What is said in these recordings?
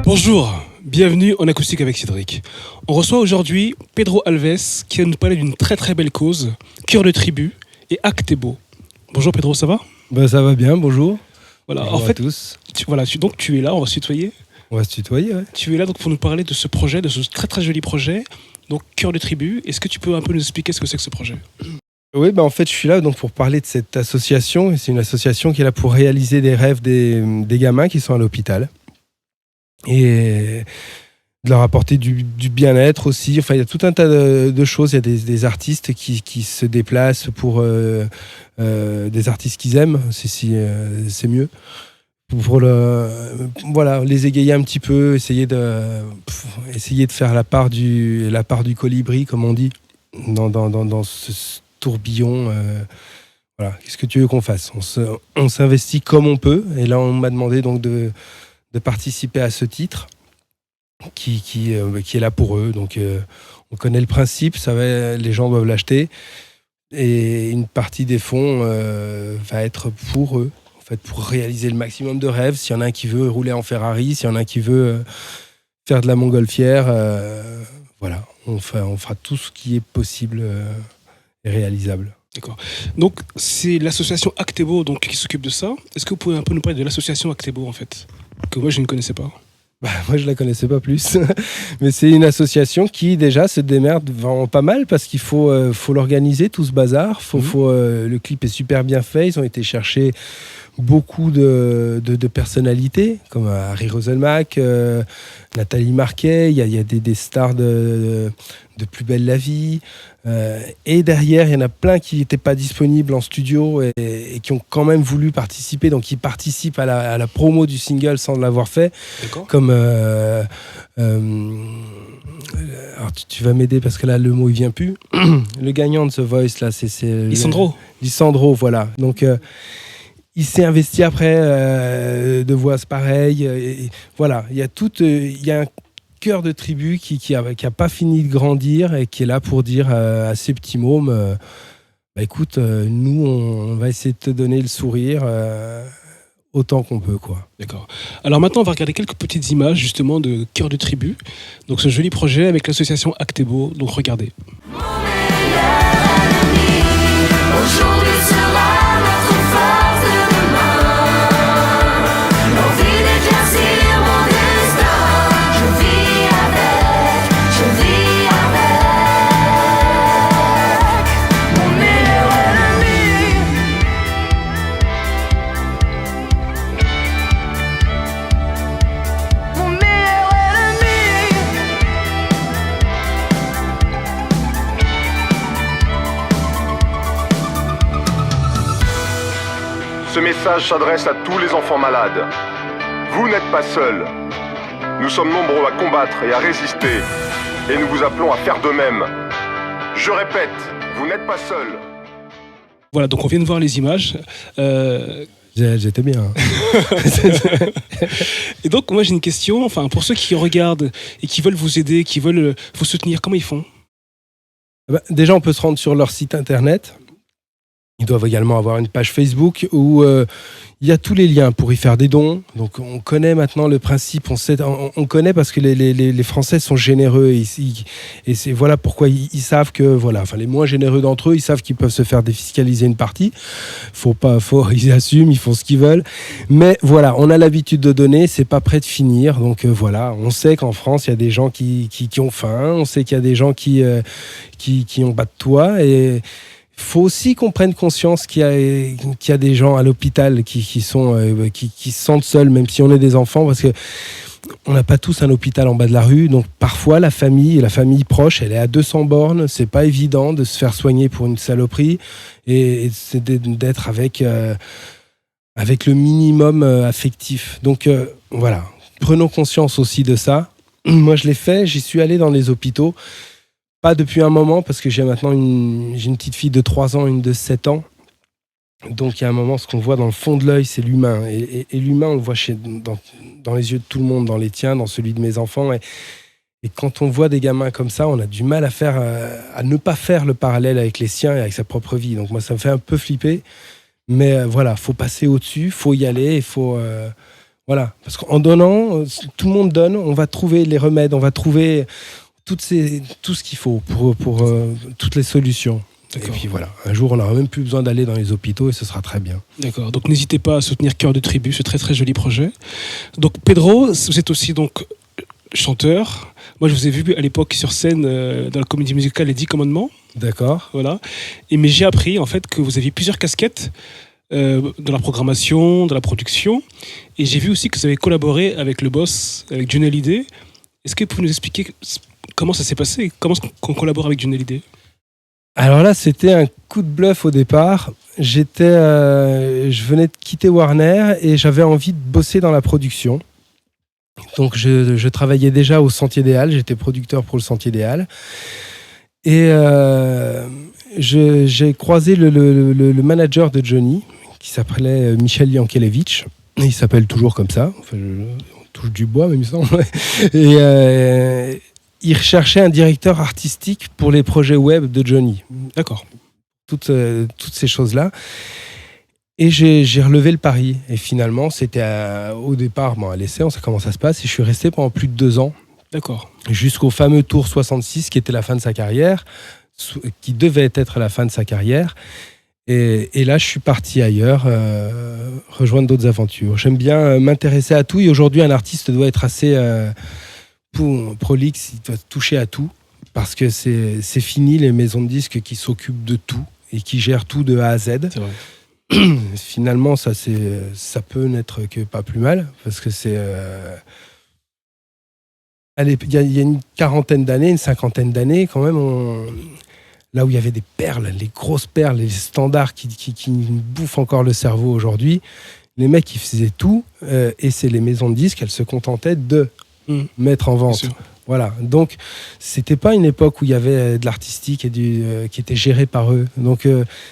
Bonjour, bienvenue en acoustique avec Cédric. On reçoit aujourd'hui Pedro Alves qui va nous parler d'une très très belle cause, Cœur de tribu et Actebo. Bonjour Pedro, ça va ? Ça va bien, bonjour. Voilà, bonjour en fait, à tous. Donc tu es là, on va se tutoyer. On va se tutoyer, ouais. Tu es là donc pour nous parler de ce projet, de ce très très joli projet, donc Cœur de tribu. Est-ce que tu peux un peu nous expliquer ce que c'est que ce projet ? Oui, en fait, je suis là donc pour parler de cette association. C'est une association qui est là pour réaliser des rêves des gamins qui sont à l'hôpital. Et de leur apporter du bien-être aussi. Enfin, il y a tout un tas de choses. Il y a des artistes qui se déplacent pour des artistes qu'ils aiment. C'est mieux. Pour les égayer un petit peu, essayer de faire la part du colibri, comme on dit, dans ce tourbillon. Voilà. Qu'est-ce que tu veux qu'on fasse ? On s'investit comme on peut. Et là, on m'a demandé donc de participer à ce titre qui est là pour eux. Donc, on connaît le principe, les gens doivent l'acheter. Et une partie des fonds va être pour eux. En fait, pour réaliser le maximum de rêves. S'il y en a un qui veut rouler en Ferrari, s'il y en a un qui veut faire de la montgolfière, voilà, on fera tout ce qui est possible et réalisable. D'accord. Donc, c'est l'association Actebo donc, qui s'occupe de ça. Est-ce que vous pouvez un peu nous parler de l'association Actebo, en fait, que moi, je ne connaissais pas ? Moi, je ne la connaissais pas plus. Mais c'est une association qui, déjà, se démerde vraiment pas mal parce qu'il faut l'organiser, tout ce bazar. Le clip est super bien fait. Ils ont été chercher beaucoup de personnalités, comme Harry Roselmack, Nathalie Marquet. Il y a des stars de Plus belle la vie. Et derrière, il y en a plein qui n'étaient pas disponibles en studio et qui ont quand même voulu participer. Donc, ils participent à la promo du single sans l'avoir fait. D'accord. Comme... alors, tu vas m'aider parce que là, le mot, il vient plus. Le gagnant de The Voice, là, c'est Lisandro, voilà. Donc... il s'est investi après de voix pareilles. Et voilà, il y a un cœur de tribu qui a pas fini de grandir et qui est là pour dire à ces petits mômes écoute, nous, on va essayer de te donner le sourire autant qu'on peut, quoi. D'accord. Alors maintenant, on va regarder quelques petites images justement de Cœur de tribu. Donc ce joli projet avec l'association Actebo. Donc regardez. Mon meilleur ennemi, aujourd'hui sera notre force de demain. L'envie d'éclaircir mon destin. Je vis avec mon meilleur ennemi. Mon meilleur ennemi. Ce message s'adresse à tous les enfants malades. Vous n'êtes pas seuls. Nous sommes nombreux à combattre et à résister. Et nous vous appelons à faire de même. Je répète, vous n'êtes pas seuls. Voilà, donc on vient de voir les images. J'étais bien. Et donc, moi j'ai une question. Enfin, pour ceux qui regardent et qui veulent vous aider, qui veulent vous soutenir, comment ils font ? Déjà, on peut se rendre sur leur site internet. Ils doivent également avoir une page Facebook où il y a tous les liens pour y faire des dons. Donc, on connaît maintenant le principe. On connaît parce que les Français sont généreux. Et c'est voilà pourquoi ils savent que, voilà, enfin, les moins généreux d'entre eux, ils savent qu'ils peuvent se faire défiscaliser une partie. Ils assument, ils font ce qu'ils veulent. Mais voilà, on a l'habitude de donner, c'est pas prêt de finir. Donc, voilà, on sait qu'en France, il y a des gens qui ont faim. On sait qu'il y a des gens qui ont bas de toit. Et il faut aussi qu'on prenne conscience qu'il y a des gens à l'hôpital qui se sentent seuls, même si on est des enfants, parce que on n'a pas tous un hôpital en bas de la rue. Donc parfois la famille proche, elle est à 200 bornes. C'est pas évident de se faire soigner pour une saloperie et c'est d'être avec le minimum affectif. Donc voilà, prenons conscience aussi de ça. Moi je l'ai fait, j'y suis allé dans les hôpitaux. Pas depuis un moment, parce que j'ai maintenant une petite fille de 3 ans, une de 7 ans. Donc il y a un moment, ce qu'on voit dans le fond de l'œil, c'est l'humain. Et l'humain, on le voit dans les yeux de tout le monde, dans les tiens, dans celui de mes enfants. Et Et quand on voit des gamins comme ça, on a du mal à ne pas faire le parallèle avec les siens et avec sa propre vie. Donc moi, ça me fait un peu flipper. Mais voilà, faut passer au-dessus, faut y aller, il faut... voilà, parce qu'en donnant, tout le monde donne, on va trouver les remèdes, on va trouver tout ce qu'il faut pour toutes les solutions. D'accord. Et puis voilà, un jour, on n'aura même plus besoin d'aller dans les hôpitaux et ce sera très bien. D'accord. Donc n'hésitez pas à soutenir Cœur de Tribu, ce très très joli projet. Donc Pedro, vous êtes aussi donc chanteur. Moi, je vous ai vu à l'époque sur scène dans la comédie musicale Les 10 Commandements. D'accord. Voilà. Mais j'ai appris en fait que vous aviez plusieurs casquettes dans la programmation, dans la production. Et j'ai vu aussi que vous avez collaboré avec le boss, avec Johnny Hallyday. Est-ce que vous pouvez nous expliquer comment ça s'est passé? Comment est-ce qu'on collabore avec Johnny Hallyday? Alors là, c'était un coup de bluff au départ. Je venais de quitter Warner et j'avais envie de bosser dans la production. Donc je travaillais déjà au Sentier des Halles, j'étais producteur pour le Sentier des Halles. Et j'ai croisé le manager de Johnny, qui s'appelait Michel Yankelevitch. Il s'appelle toujours comme ça. Enfin, on touche du bois, même il me semble. Et il recherchait un directeur artistique pour les projets web de Johnny. D'accord. Toutes ces choses-là. Et j'ai relevé le pari. Et finalement, c'était au départ, à l'essai, on sait comment ça se passe. Et je suis resté pendant plus de 2 ans. D'accord. Jusqu'au fameux Tour 66, qui était la fin de sa carrière, qui devait être la fin de sa carrière. Et là, je suis parti ailleurs, rejoindre d'autres aventures. J'aime bien m'intéresser à tout. Et aujourd'hui, un artiste doit être assez prolixe, il doit toucher à tout. Parce que c'est fini les maisons de disques qui s'occupent de tout et qui gèrent tout de A à Z. C'est vrai. Finalement, ça peut n'être que pas plus mal. Parce que c'est... il y a une quarantaine d'années, une cinquantaine d'années, quand même, là où il y avait des perles, les grosses perles, les standards qui nous bouffent encore le cerveau aujourd'hui, les mecs, ils faisaient tout, et c'est les maisons de disques, elles se contentaient de mettre en vente. Voilà. Donc, c'était pas une époque où il y avait de l'artistique et qui était géré par eux. Donc,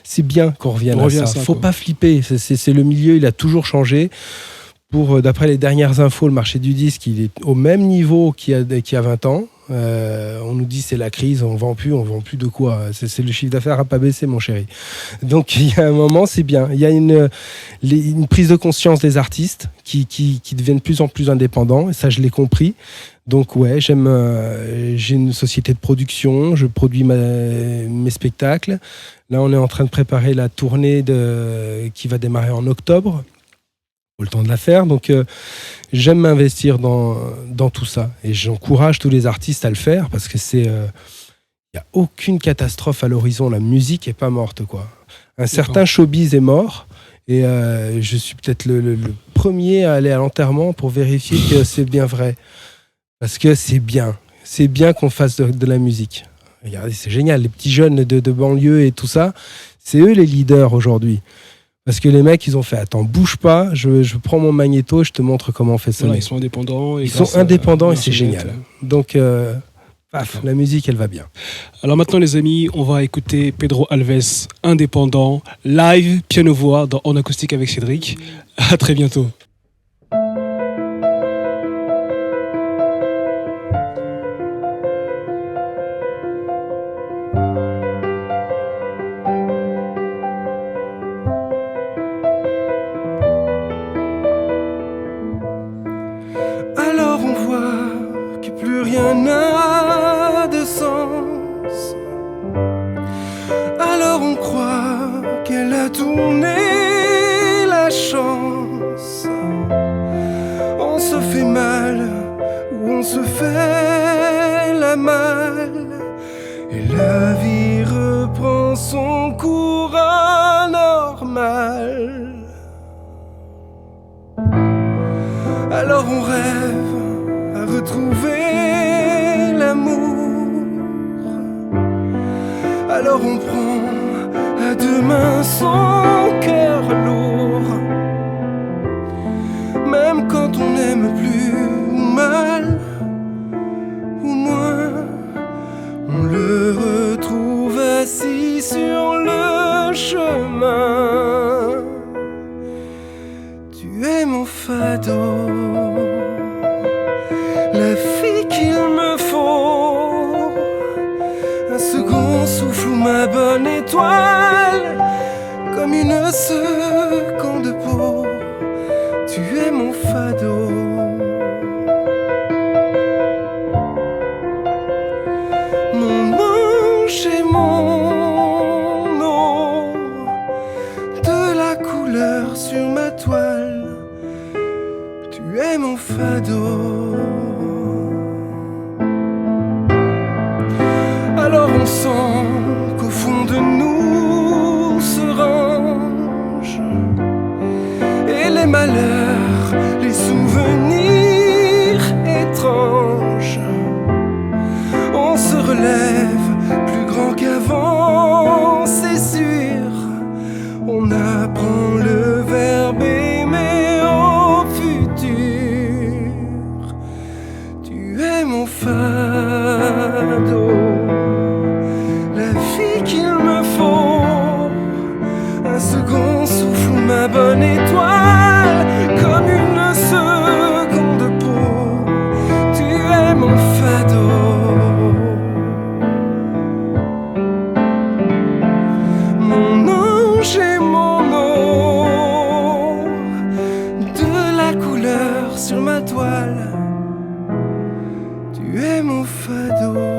c'est bien qu'on revienne à ça. Faut pas flipper. C'est le milieu, il a toujours changé. D'après les dernières infos, le marché du disque, il est au même niveau qu'il y a 20 ans. On nous dit c'est la crise, on vend plus de quoi. C'est le chiffre d'affaires n'a pas baissé, mon chéri. Donc il y a un moment, c'est bien. Il y a une prise de conscience des artistes qui deviennent de plus en plus indépendants. Et ça, je l'ai compris. Donc ouais, j'ai une société de production, je produis mes spectacles. Là, on est en train de préparer la tournée qui va démarrer en octobre. Le temps de la faire, donc j'aime m'investir dans tout ça et j'encourage tous les artistes à le faire parce que il n'y a aucune catastrophe à l'horizon, la musique est pas morte quoi. Un certain showbiz est mort et je suis peut-être le premier à aller à l'enterrement pour vérifier que c'est bien vrai parce que c'est bien qu'on fasse de la musique. Regardez, c'est génial, les petits jeunes de banlieue et tout ça, c'est eux les leaders aujourd'hui. Parce que les mecs, ils ont fait, attends, bouge pas, je prends mon magnéto, je te montre comment on fait ça. Voilà, ils sont indépendants. Ils sont indépendants et c'est génial. Donc, la musique, elle va bien. Alors maintenant, les amis, on va écouter Pedro Alves, indépendant, live, piano-voix, dans En Acoustique avec Cédric. À très bientôt. Alors on voit que plus rien n'a de sens. Alors on croit qu'elle a tourné la chance. On se fait mal ou on se fait la malle. Et la vie reprend son cours anormal. Alors on rêve à retrouver l'amour. Alors on prend à deux mains son cœur lourd. Même quand on n'aime plus ou mal ou moins, on le retrouve assis sur le chemin. Tu es mon fado, la fille qu'il me faut. es mon fado. Alors on sent qu'au fond de nous se rangent et les malheurs, les souvenirs étranges. On se relève plus grand qu'avant, c'est sûr. On apprend le verbe aimer au futur. Tu es mon fado, la vie qu'il me faut, un second souffle, ma bonne étoile, comme une seconde peau. Tu es mon fado, mon ange et mon or, de la couleur sur ma toile. Tu es mon fado.